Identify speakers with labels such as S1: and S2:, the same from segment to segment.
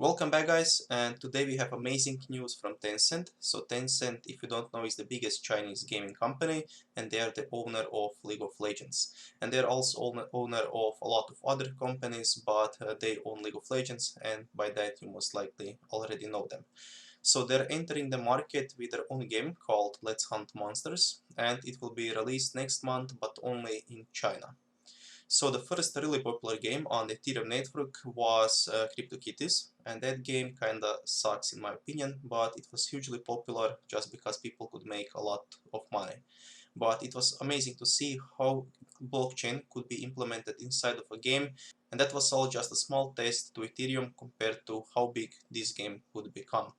S1: Welcome back, guys, and today we have amazing news from Tencent. So Tencent, if you don't know, is the biggest Chinese gaming company, and they are the owner of League of Legends. And they're also owner of a lot of other companies, but they own League of Legends, and by that you most likely already know them. So they're entering the market with their own game called Let's Hunt Monsters, and it will be released next month, but only in China. So the first really popular game on the Ethereum network was CryptoKitties, and that game kinda sucks in my opinion, but it was hugely popular just because people could make a lot of money. But it was amazing to see how blockchain could be implemented inside of a game, and that was all just a small test to Ethereum compared to how big this game could become.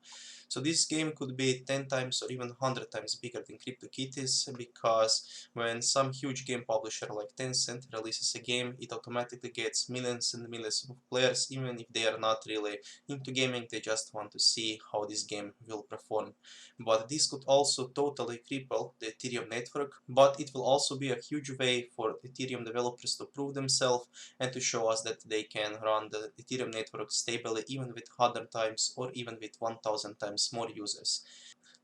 S1: So this game could be 10 times or even 100 times bigger than CryptoKitties, because when some huge game publisher like Tencent releases a game, it automatically gets millions and millions of players, even if they are not really into gaming, they just want to see how this game will perform. But this could also totally cripple the Ethereum network, but it will also be a huge way for Ethereum developers to prove themselves and to show us that they can run the Ethereum network stably even with 100 times or even with 1000 times more users.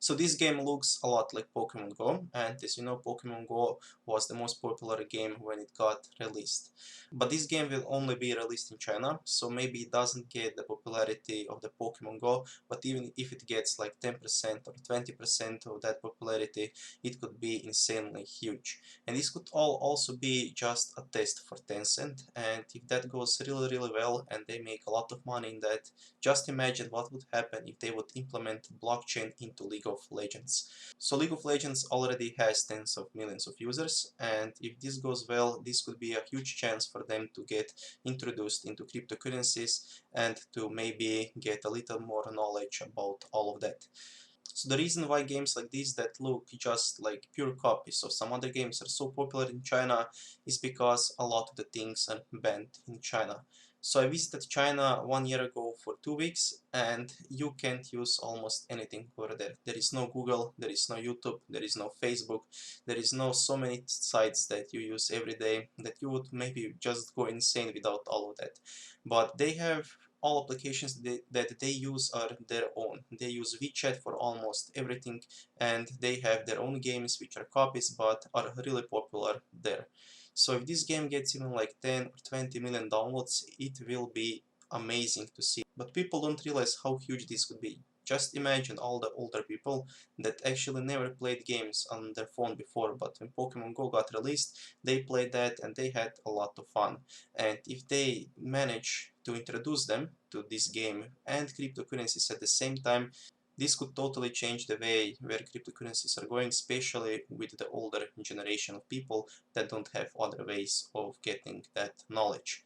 S1: So this game looks a lot like Pokémon Go, and as you know, Pokémon Go was the most popular game when it got released. But this game will only be released in China, so maybe it doesn't get the popularity of the Pokémon Go, but even if it gets like 10% or 20% of that popularity, it could be insanely huge. And this could all also be just a test for Tencent, and if that goes really well and they make a lot of money in that, just imagine what would happen if they would implement blockchain into League of Legends. So League of Legends already has tens of millions of users, and if this goes well, this could be a huge chance for them to get introduced into cryptocurrencies and to maybe get a little more knowledge about all of that. So the reason why games like this that look just like pure copies of some other games are so popular in China is because a lot of the things are banned in China. So I visited China 1 year ago for 2 weeks, and you can't use almost anything over there. There is no Google, there is no YouTube, there is no Facebook, there is no so many sites that you use every day that you would maybe just go insane without all of that. But they have all applications that they use are their own. They use WeChat for almost everything, and they have their own games which are copies but are really popular there. So if this game gets even like 10 or 20 million downloads, it will be amazing to see. But people don't realize how huge this could be. Just imagine all the older people that actually never played games on their phone before, but when Pokemon Go got released, they played that and they had a lot of fun. And if they manage to introduce them to this game and cryptocurrencies at the same time, this could totally change the way where cryptocurrencies are going, especially with the older generation of people that don't have other ways of getting that knowledge.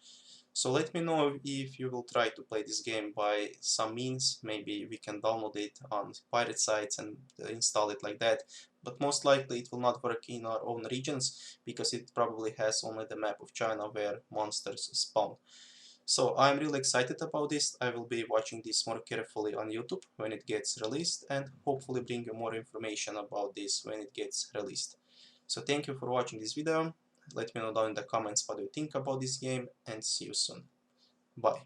S1: So let me know if you will try to play this game by some means. Maybe we can download it on pirate sites and install it like that. But most likely it will not work in our own regions because it probably has only the map of China where monsters spawn. So I'm really excited about this. I will be watching this more carefully on YouTube when it gets released, and hopefully bring you more information about this when it gets released. So thank you for watching this video. Let me know down in the comments what you think about this game, and see you soon. Bye.